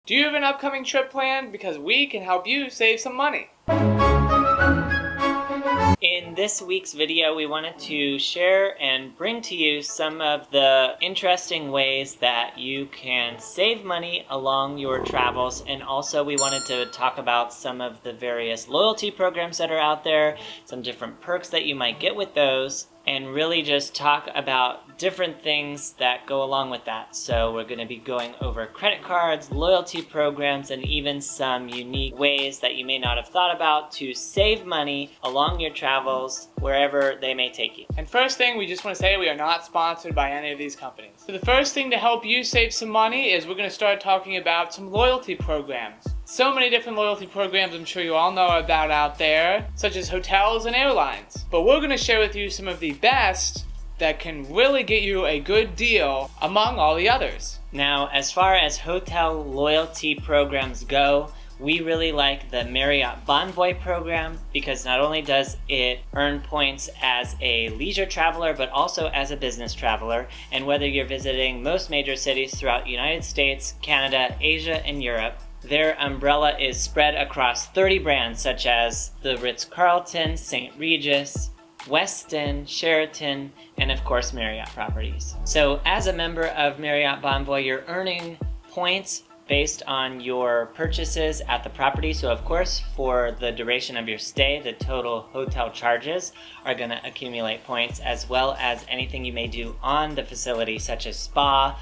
Do you have an upcoming trip planned? Because we can help you save some money. In this week's video, we wanted to share and bring to you some of the interesting ways that you can save money along your travels, and also we wanted to talk about some of the various loyalty programs that are out there, some different perks that you might get with those, and really just talk about different things that go along with that. So we're going to be going over credit cards, loyalty programs, and even some unique ways that you may not have thought about to save money along your travels wherever they may take you. And first thing, we just want to say we are not sponsored by any of these companies. So the first thing to help you save some money is we're going to start talking about some loyalty programs. So many different loyalty programs I'm sure you all know about out there, such as hotels and airlines. But we're going to share with you some of the best that can really get you a good deal among all the others. Now, as far as hotel loyalty programs go, we really like the Marriott Bonvoy program because not only does it earn points as a leisure traveler, but also as a business traveler. And whether you're visiting most major cities throughout the United States, Canada, Asia, and Europe, their umbrella is spread across 30 brands such as the Ritz-Carlton, St. Regis, Westin, Sheraton, and of course Marriott properties. So as a member of Marriott Bonvoy, you're earning points based on your purchases at the property. So of course, for the duration of your stay, the total hotel charges are going to accumulate points, as well as anything you may do on the facility such as spa,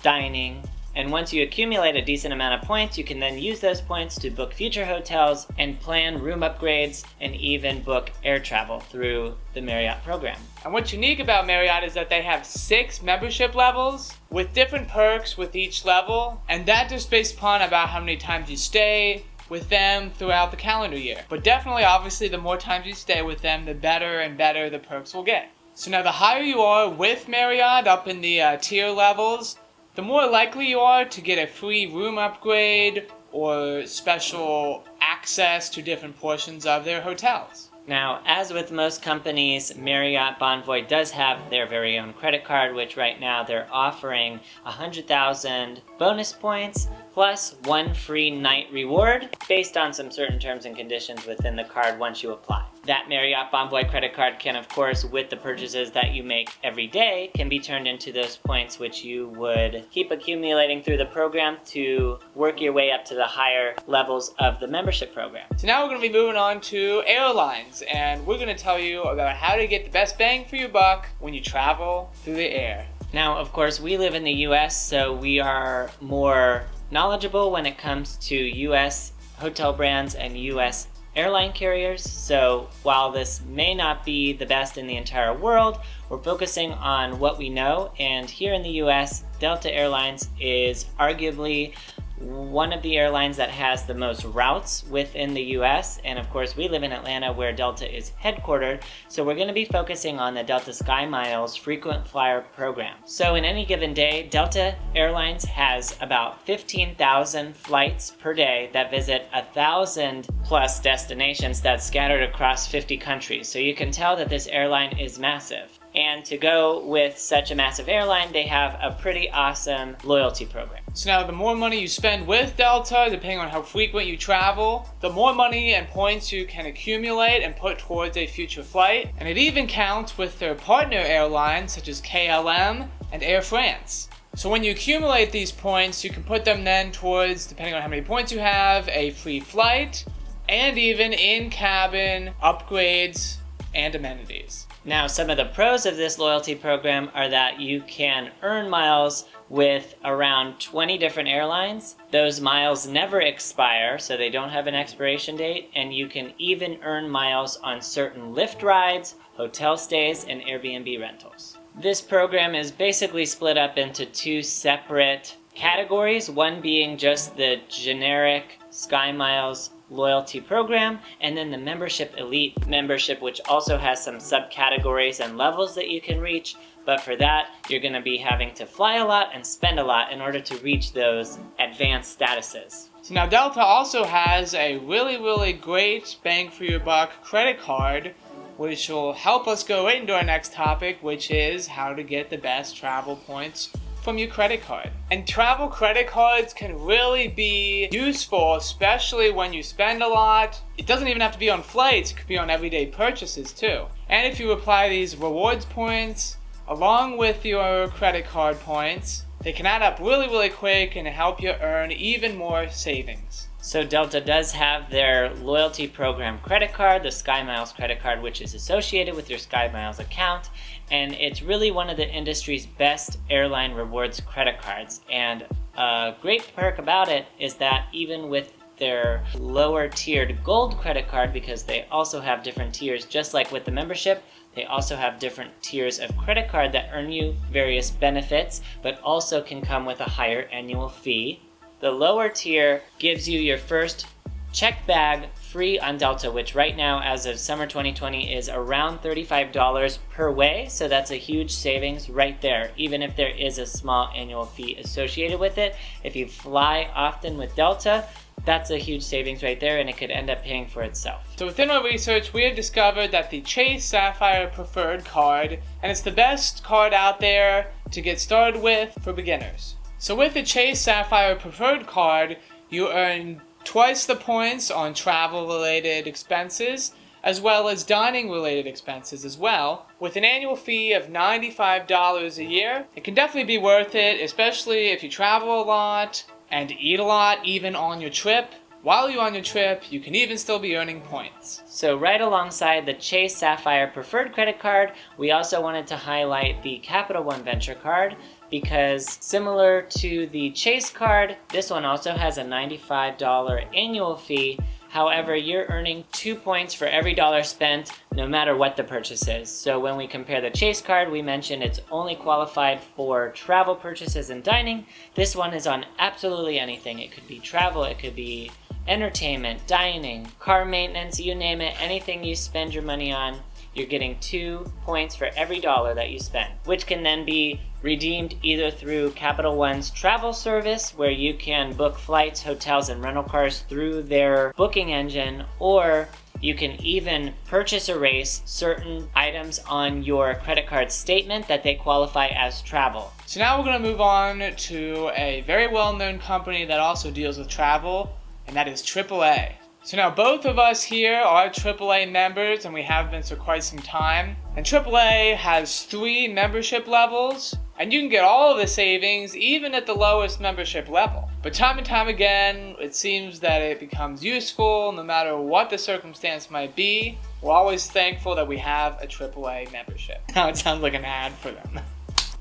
dining. And once you accumulate a decent amount of points, you can then use those points to book future hotels and plan room upgrades and even book air travel through the Marriott program. And what's unique about Marriott is that they have 6 membership levels with different perks with each level, and that just based upon about how many times you stay with them throughout the calendar year. But definitely, obviously, the more times you stay with them, the better and better the perks will get. So now the higher you are with Marriott up in the tier levels, the more likely you are to get a free room upgrade or special access to different portions of their hotels. Now, as with most companies, Marriott Bonvoy does have their very own credit card, which right now they're offering 100,000 bonus points plus 1 free night reward based on some certain terms and conditions within the card once you apply. That Marriott Bonvoy credit card can, of course, with the purchases that you make every day, can be turned into those points which you would keep accumulating through the program to work your way up to the higher levels of the membership program. So now we're going to be moving on to airlines, and we're going to tell you about how to get the best bang for your buck when you travel through the air. Now, of course, we live in the US, so we are more knowledgeable when it comes to US hotel brands and US airline carriers. So while this may not be the best in the entire world, we're focusing on what we know. And here in the US, Delta Airlines is arguably one of the airlines that has the most routes within the US, and of course we live in Atlanta where Delta is headquartered, so we're going to be focusing on the Delta SkyMiles frequent flyer program. So in any given day, Delta Airlines has about 15,000 flights per day that visit 1,000 plus destinations that's scattered across 50 countries. So you can tell that this airline is massive. And to go with such a massive airline, they have a pretty awesome loyalty program. So now the more money you spend with Delta, depending on how frequent you travel, the more money and points you can accumulate and put towards a future flight. And it even counts with their partner airlines such as KLM and Air France. So when you accumulate these points, you can put them then towards, depending on how many points you have, a free flight and even in-cabin upgrades and amenities. Now, some of the pros of this loyalty program are that you can earn miles with around 20 different airlines. Those miles never expire, so they don't have an expiration date, and you can even earn miles on certain Lyft rides, hotel stays, and Airbnb rentals. This program is basically split up into 2 separate categories, one being just the generic SkyMiles loyalty program, and then the membership elite membership, which also has some subcategories and levels that you can reach, but for that you're going to be having to fly a lot and spend a lot in order to reach those advanced statuses. So now Delta also has a really great bang for your buck credit card, which will help us go into our next topic, which is how to get the best travel points from your credit card. And travel credit cards can really be useful, especially when you spend a lot. It doesn't even have to be on flights, it could be on everyday purchases too. And if you apply these rewards points along with your credit card points, they can add up really quick and help you earn even more savings. So Delta does have their loyalty program credit card, the SkyMiles credit card, which is associated with your SkyMiles account, and it's really one of the industry's best airline rewards credit cards. And a great perk about it is that even with their lower tiered gold credit card, because they also have different tiers, just like with the membership, they also have different tiers of credit card that earn you various benefits, but also can come with a higher annual fee. The lower tier gives you your first check bag free on Delta, which right now, as of summer 2020, is around $35 per way. So that's a huge savings right there, even if there is a small annual fee associated with it. If you fly often with Delta, that's a huge savings right there, and it could end up paying for itself. So within our research, we have discovered that the Chase Sapphire Preferred card, and it's the best card out there to get started with for beginners. So with the Chase Sapphire Preferred card, you earn twice the points on travel-related expenses, as well as dining-related expenses as well. With an annual fee of $95 a year, it can definitely be worth it, especially if you travel a lot and eat a lot, even on your trip. While you're on your trip, you can even still be earning points. So right alongside the Chase Sapphire Preferred credit card, we also wanted to highlight the Capital One Venture card, because similar to the Chase card, this one also has a $95 annual fee. However, you're earning 2 points for every dollar spent, no matter what the purchase is. So when we compare the Chase card, we mentioned it's only qualified for travel purchases and dining. This one is on absolutely anything. It could be travel, it could be entertainment, dining, car maintenance, you name it. Anything you spend your money on, you're getting 2 points for every dollar that you spend, which can then be redeemed either through Capital One's travel service, where you can book flights, hotels, and rental cars through their booking engine, or you can even purchase erase certain items on your credit card statement that they qualify as travel. So now we're going to move on to a very well-known company that also deals with travel, and that is AAA. So now both of us here are AAA members, and we have been for quite some time. And AAA has 3 membership levels, and you can get all of the savings even at the lowest membership level. But time and time again, it seems that it becomes useful no matter what the circumstance might be. We're always thankful that we have a AAA membership. Now it sounds like an ad for them.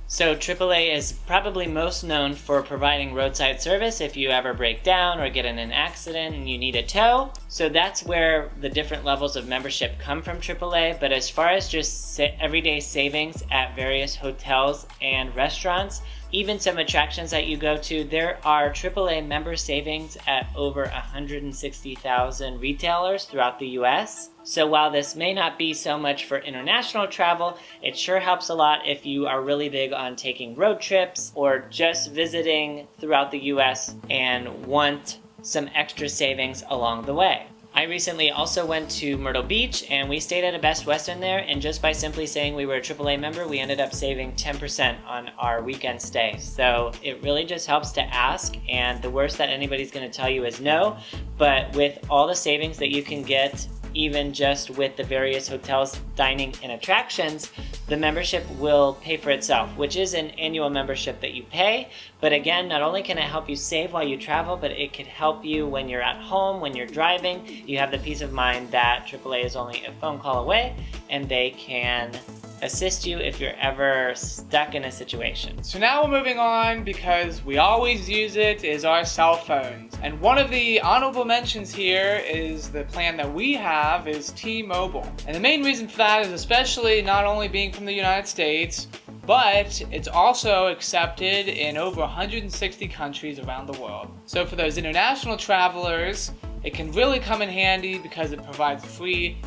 So AAA is probably most known for providing roadside service if you ever break down or get in an accident and you need a tow. So that's where the different levels of membership come from AAA. But as far as just everyday savings at various hotels and restaurants, even some attractions that you go to, there are AAA member savings at over 160,000 retailers throughout the US. So while this may not be so much for international travel, it sure helps a lot if you are really big on taking road trips or just visiting throughout the US and want some extra savings along the way. I recently also went to Myrtle Beach, and we stayed at a Best Western there, and just by simply saying we were a AAA member, we ended up saving 10% on our weekend stay. So it really just helps to ask, and the worst that anybody's going to tell you is no. But with all the savings that you can get, even just with the various hotels, dining, and attractions, the membership will pay for itself, which is an annual membership that you pay. But again, not only can it help you save while you travel, but it could help you when you're at home, when you're driving. You have the peace of mind that AAA is only a phone call away, and they can assist you if you're ever stuck in a situation. So now we're moving on, because we always use it, is our cell phones. And one of the honorable mentions here is the plan that we have is T-Mobile. And the main reason for that is especially not only being from the United States, but it's also accepted in over 160 countries around the world. So for those international travelers, it can really come in handy because it provides free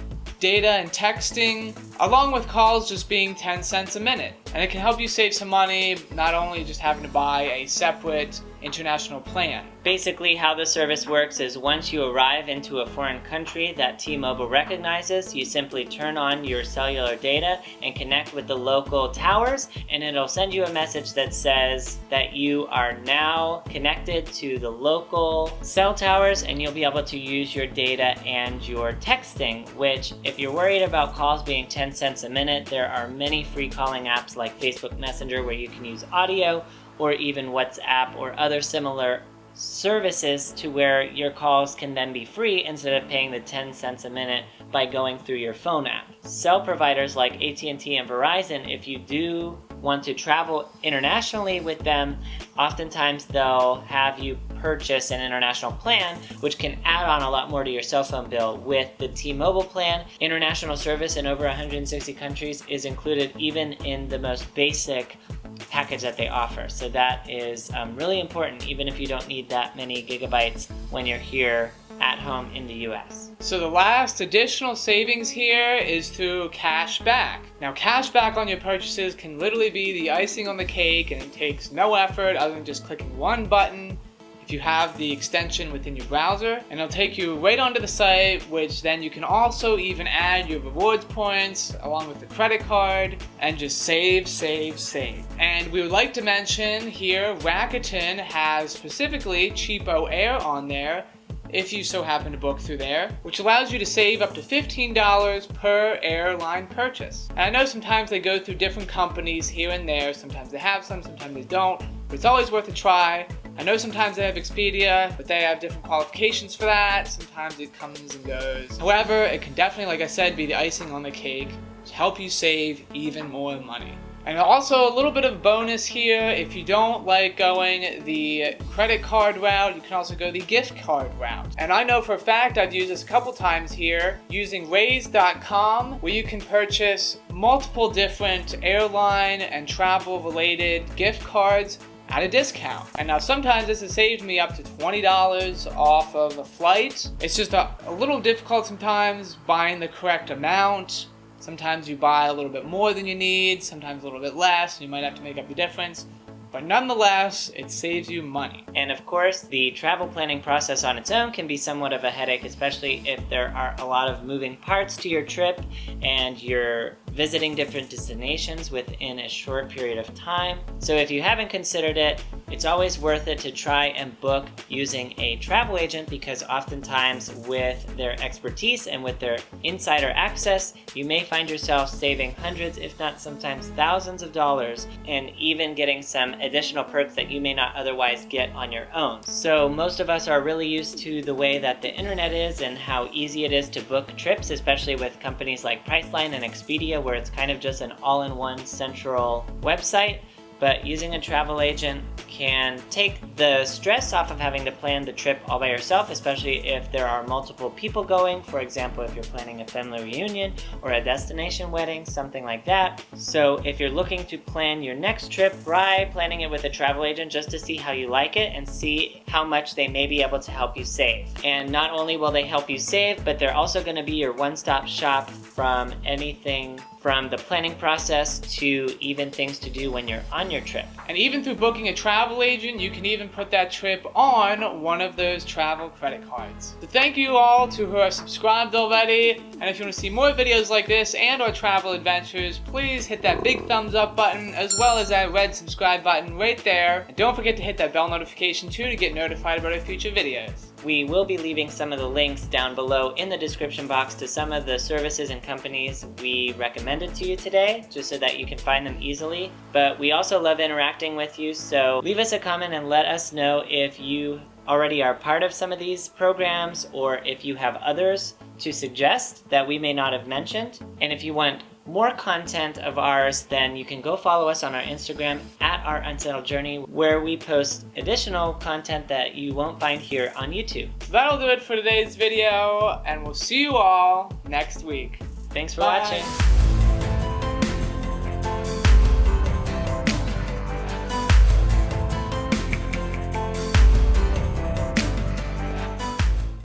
data and texting, along with calls just being 10 cents a minute. And it can help you save some money, not only just having to buy a separate international plan. Basically, how the service works is once you arrive into a foreign country that T-Mobile recognizes, you simply turn on your cellular data and connect with the local towers, and it'll send you a message that says that you are now connected to the local cell towers, and you'll be able to use your data and your texting, which, if you're worried about calls being 10 cents a minute, there are many free calling apps like Facebook Messenger where you can use audio, or even WhatsApp or other similar services to where your calls can then be free instead of paying the 10 cents a minute by going through your phone app. Cell providers like AT&T and Verizon, if you do want to travel internationally with them, oftentimes they'll have you purchase an international plan, which can add on a lot more to your cell phone bill. With the T-Mobile plan, international service in over 160 countries is included even in the most basic package that they offer. So that is really important, even if you don't need that many gigabytes when you're here at home in the US. So the last additional savings here is through cash back. Now, cash back on your purchases can literally be the icing on the cake, and it takes no effort other than just clicking one button if you have the extension within your browser, and it'll take you right onto the site, which then you can also even add your rewards points along with the credit card and just save. And we would like to mention here, Rakuten has specifically Cheapo Air on there if you so happen to book through there, which allows you to save up to $15 per airline purchase. And I know sometimes they go through different companies here and there, sometimes they have some, sometimes they don't, but it's always worth a try. I know sometimes they have Expedia, but they have different qualifications for that. Sometimes it comes and goes. However, it can definitely, like I said, be the icing on the cake to help you save even more money. And also a little bit of bonus here, if you don't like going the credit card route, you can also go the gift card route. And I know for a fact I've used this a couple times here using Raise.com, where you can purchase multiple different airline and travel related gift cards at a discount. And now sometimes this has saved me up to $20 off of a flight. It's just a little difficult sometimes buying the correct amount. Sometimes you buy a little bit more than you need, sometimes a little bit less, and you might have to make up the difference. But nonetheless, it saves you money. And of course, the travel planning process on its own can be somewhat of a headache, especially if there are a lot of moving parts to your trip and you're visiting different destinations within a short period of time. So if you haven't considered it, it's always worth it to try and book using a travel agent, because oftentimes with their expertise and with their insider access, you may find yourself saving hundreds, if not sometimes thousands of dollars, and even getting some additional perks that you may not otherwise get on your own. So most of us are really used to the way that the internet is and how easy it is to book trips, especially with companies like Priceline and Expedia, where it's kind of just an all-in-one central website. But using a travel agent can take the stress off of having to plan the trip all by yourself, especially if there are multiple people going. For example, if you're planning a family reunion or a destination wedding, something like that. So if you're looking to plan your next trip, try planning it with a travel agent just to see how you like it and see how much they may be able to help you save. And not only will they help you save, but they're also going to be your one-stop shop from anything from the planning process to even things to do when you're on your trip. And even through booking a travel agent, you can even put that trip on one of those travel credit cards. So thank you all to who are subscribed already. And if you want to see more videos like this and our travel adventures, please hit that big thumbs up button as well as that red subscribe button right there. And don't forget to hit that bell notification too to get notified about our future videos. We will be leaving some of the links down below in the description box to some of the services and companies we recommended to you today, just so that you can find them easily. But we also love interacting with you, so leave us a comment and let us know if you already are part of some of these programs or if you have others to suggest that we may not have mentioned. And if you want more content of ours, then you can go follow us on our Instagram at Our Unsettled Journey, where we post additional content that you won't find here on YouTube. So that'll do it for today's video, and we'll see you all next week. Thanks for Bye. watching.